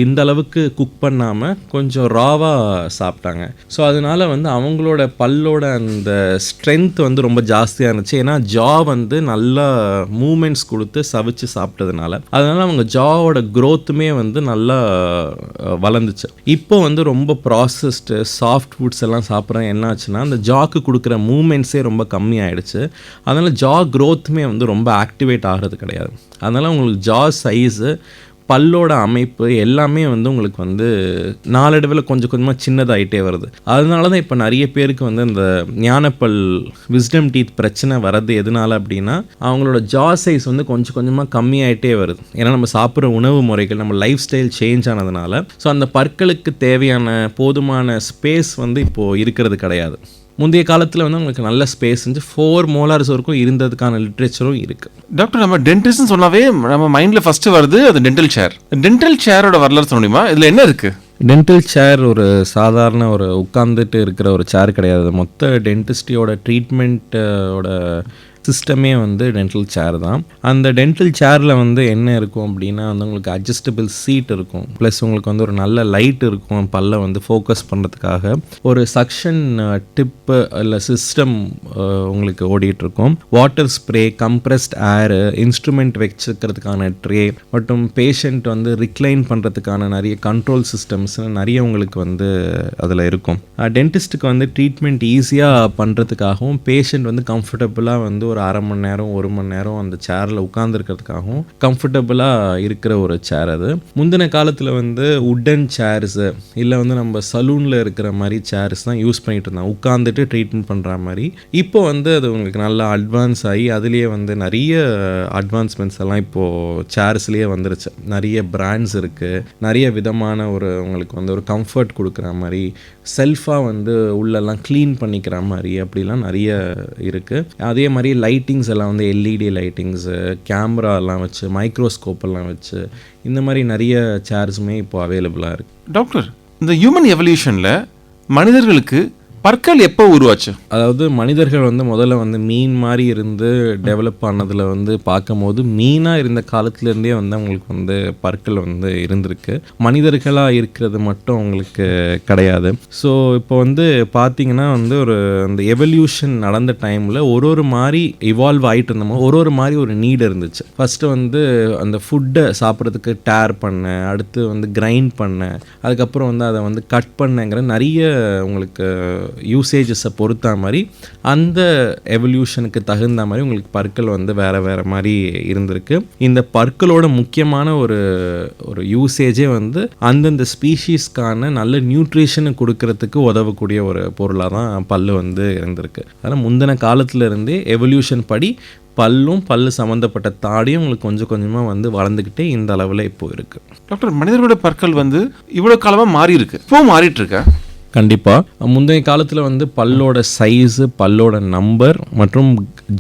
இந்த அளவுக்கு குக் பண்ணாமல் கொஞ்சம் ராவாக சாப்பிட்டாங்க. ஸோ அதனால வந்து அவங்களோட பல்லோட அந்த ஸ்ட்ரென்த் வந்து ரொம்ப ஜாஸ்தியாக இருந்துச்சு. ஏன்னா ஜா வந்து நல்லா மூமெண்ட்ஸ் கொடுத்து சவிச்சு சாப்பிட்டதுனால அதனால அவங்க ஜாவோட க்ரோத்துமே வந்து நல்லா வளர்ந்துச்சு. இப்போ வந்து ரொம்ப ப்ராசஸ்டு சாஃப்ட் ஃபுட்ஸ் எல்லாம் சாப்பிட்றேன் என்ன ஆச்சுன்னா அந்த ஜாக்கு கொடுக்குற மூமெண்ட்ஸே ரொம்ப கம்மி ஆகிடுச்சு. அதனால் ஜா க்ரோத்துமே வந்து ரொம்ப ஆக்டிவேட் ஆகிறது கிடையாது. அதனால் உங்களுக்கு ஜா சைஸு, பல்லோட அமைப்பு எல்லாமே வந்து உங்களுக்கு வந்து நாளடைவில் கொஞ்சம் கொஞ்சமாக சின்னதாகிட்டே வருது. அதனால தான் இப்போ நிறைய பேருக்கு வந்து இந்த ஞானப்பல் விஸ்டம் டீத் பிரச்சனை வர்றது எதனால அப்படின்னா அவங்களோட ஜா சைஸ் வந்து கொஞ்சம் கொஞ்சமாக கம்மியாகிட்டே வருது. ஏன்னா நம்ம சாப்பிட்ற உணவு முறைகள், நம்ம லைஃப் ஸ்டைல் சேஞ்ச் ஆனதுனால ஸோ அந்த பற்களுக்கு தேவையான போதுமான ஸ்பேஸ் வந்து இப்போது இருக்கிறது கிடையாது. முந்தைய காலத்தில் வந்து உங்களுக்கு நல்ல ஸ்பேஸ் இருந்துச்சு. 4 மோலார்ஸ் வரைக்கும் இருந்ததுக்கான லிட்ரேச்சரும் இருக்குது. டாக்டர், நம்ம டென்டிஸ்ட்னு சொன்னாவே நம்ம மைண்டில் ஃபஸ்ட்டு வருது அது டென்டல் சேர். டென்டல் சேரோட வரலாறு சொல்ல முடியுமா? இதில் என்ன இருக்குது? டென்டல் சேர் ஒரு சாதாரண ஒரு உட்காந்துட்டு இருக்கிற ஒரு சேர் கிடையாது. மொத்த டென்டிஸ்டியோட ட்ரீட்மெண்ட்டோட சிஸ்டமே வந்து டென்டல் சேர் தான். அந்த டென்டல் சேரில் வந்து என்ன இருக்கும் அப்படின்னா வந்து உங்களுக்கு அட்ஜஸ்டபிள் சீட் இருக்கும், ப்ளஸ் உங்களுக்கு வந்து ஒரு நல்ல லைட் இருக்கும் பல்லை வந்து ஃபோக்கஸ் பண்ணுறதுக்காக. ஒரு சக்ஷன் டிப்பு இல்லை சிஸ்டம் உங்களுக்கு ஓடிட்டுருக்கும். வாட்டர் ஸ்ப்ரே, கம்ப்ரெஸ்ட் ஏரு, இன்ஸ்ட்ருமெண்ட் வச்சுக்கிறதுக்கான ட்ரே மற்றும் பேஷண்ட் வந்து ரிக்ளைன் பண்ணுறதுக்கான நிறைய கண்ட்ரோல் சிஸ்டம்ஸ் நிறைய உங்களுக்கு வந்து அதில் இருக்கும். டென்டிஸ்ட்டுக்கு வந்து ட்ரீட்மெண்ட் ஈஸியாக பண்ணுறதுக்காகவும் பேஷண்ட் வந்து கம்ஃபர்டபுளாக வந்து ஒரு 1/2 மணி நேரம் 1 மணி நேரம் அந்த சேரில் உட்காந்துருக்கிறதுக்காகவும் கம்ஃபர்டபுளாக இருக்கிற ஒரு சேர் அது. முந்தின காலத்தில் வந்து உட்டன் சேர்ஸு இல்லை வந்து நம்ம சலூனில் இருக்கிற மாதிரி சேர்ஸ் தான் யூஸ் பண்ணிட்டு இருந்தாங்க உட்காந்துட்டு ட்ரீட்மெண்ட் பண்ணுற மாதிரி. இப்போ வந்து அது உங்களுக்கு நல்லா அட்வான்ஸ் ஆகி அதுலேயே வந்து நிறைய அட்வான்ஸ்மெண்ட்ஸ் எல்லாம் இப்போது சேர்ஸ்லேயே வந்துருச்சு. நிறைய பிராண்ட்ஸ் இருக்குது, நிறைய விதமான ஒரு உங்களுக்கு வந்து ஒரு கம்ஃபர்ட் கொடுக்குற மாதிரி, செல்ஃபாக வந்து உள்ளெல்லாம் க்ளீன் பண்ணிக்கிற மாதிரி அப்படிலாம் நிறைய இருக்குது. அதே மாதிரி லைட்டிங்ஸ் எல்லாம் வந்து எல்இடி லைட்டிங்ஸு, கேமராலாம் வச்சு, மைக்ரோஸ்கோப் எல்லாம் வச்சு இந்த மாதிரி நிறைய சேர்ஸுமே இப்போ அவைலபிளாக இருக்குது. டாக்டர், இந்த ஹியூமன் எவல்யூஷனில் மனிதர்களுக்கு பற்கள் எப்போ உருவாச்சு? அதாவது மனிதர்கள் வந்து முதல்ல வந்து மீன் மாதிரி இருந்து டெவலப் ஆனதில் வந்து பார்க்கும் போது மீனாக இருந்த காலத்துலேருந்தே வந்து அவங்களுக்கு வந்து பற்கள் வந்து இருந்திருக்கு. மனிதர்களாக இருக்கிறது மட்டும் அவங்களுக்கு கிடையாது. ஸோ இப்போ வந்து பார்த்திங்கன்னா வந்து ஒரு அந்த எவல்யூஷன் நடந்த டைமில் ஒரு மாதிரி இவால்வ் ஆகிட்டு இருந்தோமோ ஒரு மாதிரி ஒரு நீடு இருந்துச்சு. ஃபஸ்ட்டு வந்து அந்த ஃபுட்டை சாப்பிட்றதுக்கு டேர் பண்ணேன், அடுத்து வந்து கிரைண்ட் பண்ணேன், அதுக்கப்புறம் வந்து அதை வந்து கட் பண்ணேங்கிற நிறைய உங்களுக்கு யூசேஜஸை பொறுத்த மாதிரி அந்த எவல்யூஷனுக்கு தகுந்த மாதிரி உங்களுக்கு பற்கள் வந்து வேறு வேறு மாதிரி இருந்திருக்கு. இந்த பற்களோட முக்கியமான ஒரு யூசேஜே வந்து அந்தந்த ஸ்பீஷீஸ்க்கான நல்ல நியூட்ரிஷனை கொடுக்கறதுக்கு உதவக்கூடிய ஒரு பொருளாக தான் பல்லு வந்து இருந்திருக்கு. அதனால் முந்தின காலத்தில் இருந்தே எவல்யூஷன் படி பல்லும் பல்லு சம்மந்தப்பட்ட தாடியும் உங்களுக்கு கொஞ்சம் கொஞ்சமாக வந்து வளர்ந்துக்கிட்டே இந்த அளவில் இப்போ இருக்குது. டாக்டர், மனிதர்களோட பற்கள் வந்து இவ்வளோ காலமாக மாறி இருக்கு, இப்போ மாறிட்டு இருக்கா? கண்டிப்பாக முந்தைய காலத்தில் வந்து பல்லோட சைஸு, பல்லோட நம்பர் மற்றும்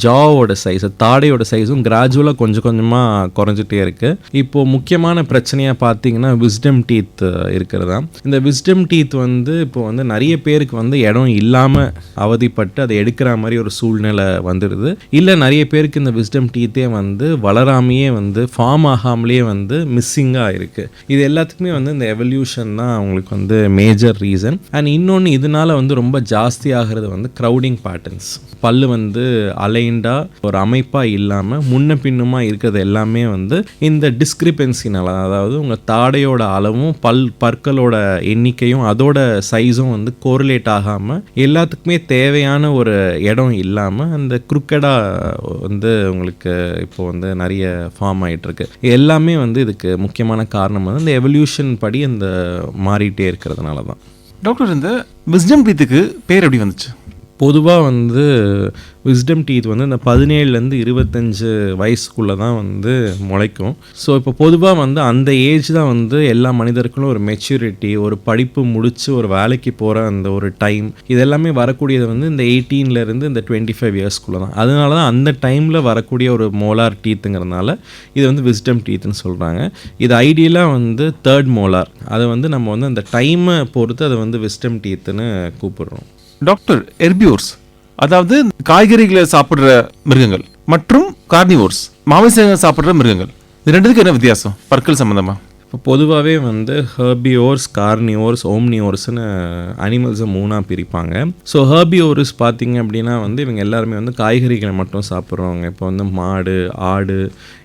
ஜாவோட சைஸு, தாடையோட சைஸும் கிராஜுவலாக கொஞ்சம் கொஞ்சமாக குறைஞ்சிட்டே இருக்குது. இப்போது முக்கியமான பிரச்சனையாக பார்த்தீங்கன்னா விஸ்டம் டீத் இருக்கிறதா. இந்த விஸ்டம் டீத் வந்து இப்போ வந்து நிறைய பேருக்கு வந்து இடம் இல்லாமல் அவதிப்பட்டு அதை எடுக்கிற மாதிரி ஒரு சூழ்நிலை வந்துடுது. இல்லை நிறைய பேருக்கு இந்த விஸ்டம் டீத்தே வந்து வளராமையே வந்து ஃபார்ம் ஆகாமலேயே வந்து மிஸ்ஸிங்காக இருக்குது. இது எல்லாத்துக்குமே வந்து இந்த எவல்யூஷன் தான் அவங்களுக்கு வந்து மேஜர் ரீசன். அண்ட் இன்னொன்று இதனால வந்து ரொம்ப ஜாஸ்தி ஆகிறது வந்து க்ரௌடிங் பேட்டர்ன்ஸ். பல்லு வந்து அலைண்டாக ஒரு அமைப்பாக இல்லாமல் முன்ன பின்னுமா இருக்கிறது எல்லாமே வந்து இந்த டிஸ்கிரிபென்சினால, அதாவது உங்கள் தாடையோட அளவும் பற்களோட எண்ணிக்கையும் அதோட சைஸும் வந்து கோரிலேட் ஆகாமல் எல்லாத்துக்குமே தேவையான ஒரு இடம் இல்லாமல் அந்த குறுக்கடாக வந்து உங்களுக்கு இப்போ வந்து நிறைய ஃபார்ம் ஆகிட்டுருக்கு. எல்லாமே வந்து இதுக்கு முக்கியமான காரணம் வந்து இந்த எவல்யூஷன் படி அந்த மாறிட்டே இருக்கிறதுனால தான். டாக்டர், இந்த விஸ்டம் டீத்துக்கு பேர் எப்படி வந்துச்சு? பொதுவாக வந்து விஸ்டம் டீத் வந்து இந்த 17லேருந்து 25 வயசுக்குள்ளே தான் வந்து முளைக்கும். ஸோ இப்போ பொதுவாக வந்து அந்த ஏஜ் தான் வந்து எல்லா மனிதர்களும் ஒரு மெச்சூரிட்டி, ஒரு படிப்பு முடித்து ஒரு வேலைக்கு போகிற அந்த ஒரு டைம், இதெல்லாமே வரக்கூடியது வந்து இந்த 18லேருந்து இந்த 25 இயர்ஸ்க்குள்ளே தான். அதனால தான் அந்த டைமில் வரக்கூடிய ஒரு மோலார் டீத்துங்கிறதுனால இது வந்து விஸ்டம் டீத்துன்னு சொல்கிறாங்க. இது ஐடியலாக வந்து 3rd மோலார், அதை வந்து நம்ம வந்து அந்த டைமை பொறுத்து அதை வந்து விஸ்டம் டீத்துன்னு கூப்பிடுறோம். டாக்டர், எர்பியோர்ஸ் அதாவது காய்கறிகளை சாப்பிட்ற மிருகங்கள் மற்றும் கார்னிவோர்ஸ் மாமிசங்கள் சாப்பிட்ற மிருகங்கள், இது ரெண்டுத்துக்கு என்ன வித்தியாசம் பற்கள் சம்மந்தமாக? இப்போ பொதுவாகவே வந்து ஹெர்பியோர்ஸ், கார்னிவோர்ஸ், ஓம்னிவோர்ஸ்னு அனிமல்ஸை 3ஆக பிரிப்பாங்க. ஸோ ஹெர்பியோர்ஸ் பார்த்திங்க அப்படின்னா வந்து இவங்க எல்லாருமே வந்து காய்கறிகளை மட்டும் சாப்பிட்றவங்க. இப்போ வந்து மாடு, ஆடு,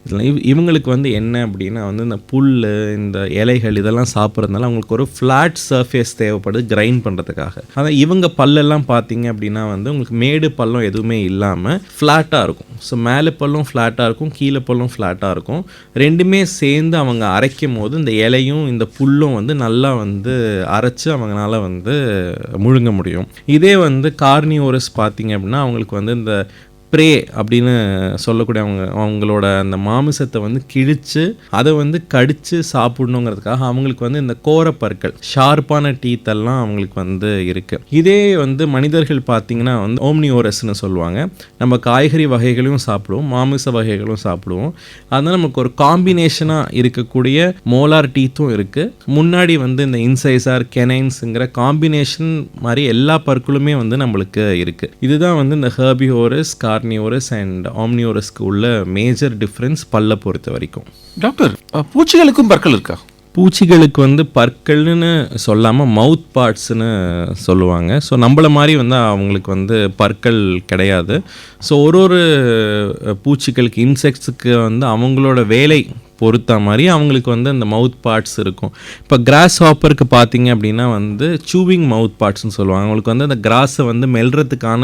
இதெல்லாம் இவங்களுக்கு வந்து என்ன அப்படின்னா வந்து இந்த புல், இந்த இலைகள் இதெல்லாம் சாப்பிட்றதுனால அவங்களுக்கு ஒரு ஃப்ளாட் சர்ஃபேஸ் தேவைப்படுது கிரைண்ட் பண்ணுறதுக்காக. ஆனால் இவங்க பல்லெல்லாம் பார்த்தீங்க அப்படின்னா வந்து உங்களுக்கு மேடு பள்ளம் எதுவுமே இல்லாமல் ஃப்ளாட்டாக இருக்கும். ஸோ மேலே பல்லும் ஃப்ளாட்டாக இருக்கும், கீழே பல்லும் ஃப்ளாட்டாக இருக்கும். ரெண்டுமே சேர்ந்து அவங்க அரைக்கும் போது இந்த இலையும் இந்த புல்லும் வந்து நல்லா வந்து அரைச்சி அவங்களால வந்து முழுங்க முடியும். இதே வந்து கார்னிவோரஸ் பார்த்தீங்க அப்படின்னா அவங்களுக்கு வந்து இந்த ப்ரே அப்படின்னு சொல்லக்கூடிய அவங்களோட அந்த மாமிசத்தை வந்து கிழித்து அதை வந்து கடித்து சாப்பிடணுங்கிறதுக்காக அவங்களுக்கு வந்து இந்த கோரப்பற்கள், ஷார்ப்பான டீத்தெல்லாம் அவங்களுக்கு வந்து இருக்குது. இதே வந்து மனிதர்கள் பார்த்திங்கன்னா வந்து ஓம்னிவோரஸ்ன்னு சொல்லுவாங்க. நம்ம காய்கறி வகைகளையும் சாப்பிடுவோம், மாமிச வகைகளும் சாப்பிடுவோம். அதனால் நமக்கு ஒரு காம்பினேஷனாக இருக்கக்கூடிய மோலார் டீத்தும் இருக்குது. முன்னாடி வந்து இந்த இன்சைசார், கெனைன்ஸுங்கிற காம்பினேஷன் மாதிரி எல்லா பற்களுமே வந்து நம்மளுக்கு இருக்குது. இதுதான் வந்து இந்த ஹெர்பிவோரஸ், கார்னிவோரஸ் அண்ட் ஆம்னிவோரஸ்க்கு உள்ள மேஜர் டிஃப்ரென்ஸ் பல்லை பொறுத்த வரைக்கும். டாக்டர், பூச்சிகளுக்கும் பற்கள் இருக்கா? பூச்சிகளுக்கு வந்து பற்கள்னு சொல்லாமல் மவுத் பார்ட்ஸ்னு சொல்லுவாங்க. ஸோ நம்மள மாதிரி வந்து அவங்களுக்கு வந்து பற்கள் கிடையாது. ஸோ ஒரு பூச்சிகளுக்கு, இன்செக்ட்ஸுக்கு வந்து அவங்களோட வேலை பொறுத்த மாதிரி அவங்களுக்கு வந்து அந்த மவுத் பார்ட்ஸ் இருக்கும். இப்போ கிராஸ் ஹாப்பருக்கு பார்த்தீங்க அப்படின்னா வந்து சூவிங் மவுத் பார்ட்ஸ்னு சொல்லுவாங்க. அவங்களுக்கு வந்து அந்த கிராஸை வந்து மெல்றதுக்கான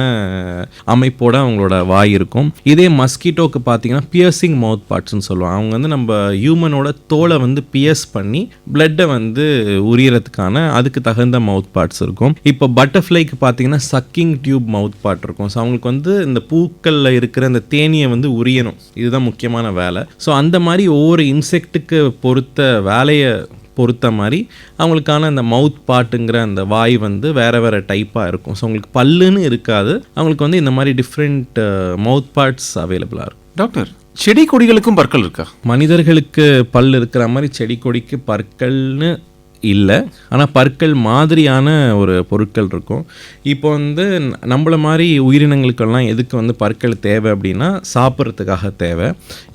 அமைப்போட அவங்களோட வாய் இருக்கும். இதே மஸ்கிட்டோக்கு பார்த்தீங்கன்னா பியர்சிங் மவுத் பார்ட்ஸ்னு சொல்லுவாங்க. அவங்க வந்து நம்ம ஹியூமனோட தோலை வந்து பியர்ஸ் பண்ணி பிளட்டை வந்து உரியறதுக்கான அதுக்கு தகுந்த மவுத் பார்ட்ஸ் இருக்கும். இப்போ பட்டர்ஃப்ளைக்கு பார்த்தீங்கன்னா சக்கிங் டியூப் மவுத் பார்ட் இருக்கும். ஸோ அவங்களுக்கு வந்து இந்த பூக்களில் இருக்கிற அந்த தேனியை வந்து உரியணும், இதுதான் முக்கியமான வேலை. ஸோ அந்த மாதிரி ஒவ்வொரு இன்செக்ட்டுக்கு பொறுத்த வேலையை பொறுத்த மாதிரி அவங்களுக்கான அந்த மவுத் பார்ட்டுங்கிற அந்த வாய் வந்து வேறு வேறு டைப்பாக இருக்கும். ஸோ அவங்களுக்கு பல்லுன்னு இருக்காது, அவங்களுக்கு வந்து இந்த மாதிரி டிஃப்ரெண்ட் மவுத் பார்ட்ஸ் அவைலபிளாக இருக்கும். டாக்டர், செடி கொடிகளுக்கும் பற்கள் இருக்கா? மனிதர்களுக்கு பல் இருக்கிற மாதிரி செடி கொடிக்கு பற்கள்னு இல்லை, ஆனால் பற்கள் மாதிரியான ஒரு பொருட்கள் இருக்கும். இப்போ வந்து நம்மள மாதிரி உயிரினங்களுக்கெல்லாம் எதுக்கு வந்து பற்கள் தேவை அப்படின்னா சாப்பிட்றதுக்காக தேவை.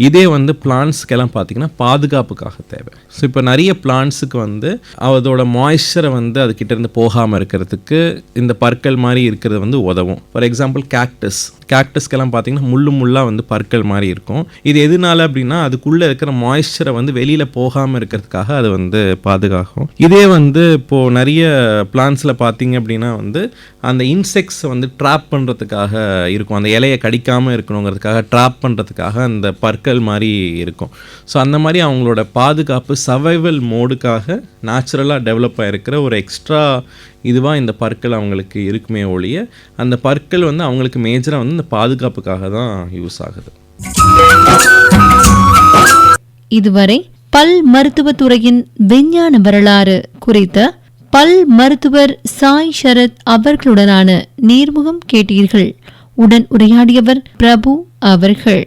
இதே வந்து பிளான்ட்ஸ்க்கெல்லாம் பார்த்திங்கன்னா பாதுகாப்புக்காக தேவை. ஸோ இப்போ நிறைய பிளான்ட்ஸுக்கு வந்து அதோட மாய்ஸ்சரை வந்து அதுக்கிட்டேருந்து போகாமல் இருக்கிறதுக்கு இந்த பற்கள் மாதிரி இருக்கிறது வந்து உதவும். ஃபார் எக்ஸாம்பிள் கேக்டஸ்க்கெல்லாம் பார்த்திங்கன்னா முள்ளாக வந்து பற்கள் மாதிரி இருக்கும். இது எதனால அப்படின்னா அதுக்குள்ளே இருக்கிற மாய்ஸ்சரை வந்து வெளியில் போகாமல் இருக்கிறதுக்காக அது வந்து பாதுகாக்கும். இதே வந்து இப்போது நிறைய பிளான்ஸில் பார்த்தீங்க அப்படின்னா வந்து அந்த இன்செக்ட்ஸை வந்து ட்ராப் பண்ணுறதுக்காக இருக்கும், அந்த இலையை கடிக்காமல் இருக்கணுங்கிறதுக்காக ட்ராப் பண்ணுறதுக்காக அந்த பற்கள் மாதிரி இருக்கும். ஸோ அந்த மாதிரி அவங்களோட பாதுகாப்பு சர்வைவல் மோடுக்காக நேச்சுரலாக டெவலப் ஆகிருக்கிற ஒரு எக்ஸ்ட்ரா இதுவாக இந்த பற்கள் அவங்களுக்கு இருக்குமே ஒழிய அந்த பற்கள் வந்து அவங்களுக்கு மேஜராக வந்து இந்த பாதுகாப்புக்காக தான் யூஸ் ஆகுது. இதுவரை பல் மருத்துவத்துறையின் விஞ்ஞான வரலாறு குறித்த பல் மருத்துவர் சாய் சரத் அவர்களுடனான நேர்முகம் கேட்டீர்கள். உடன் உரையாடியவர் பிரபு அவர்கள்.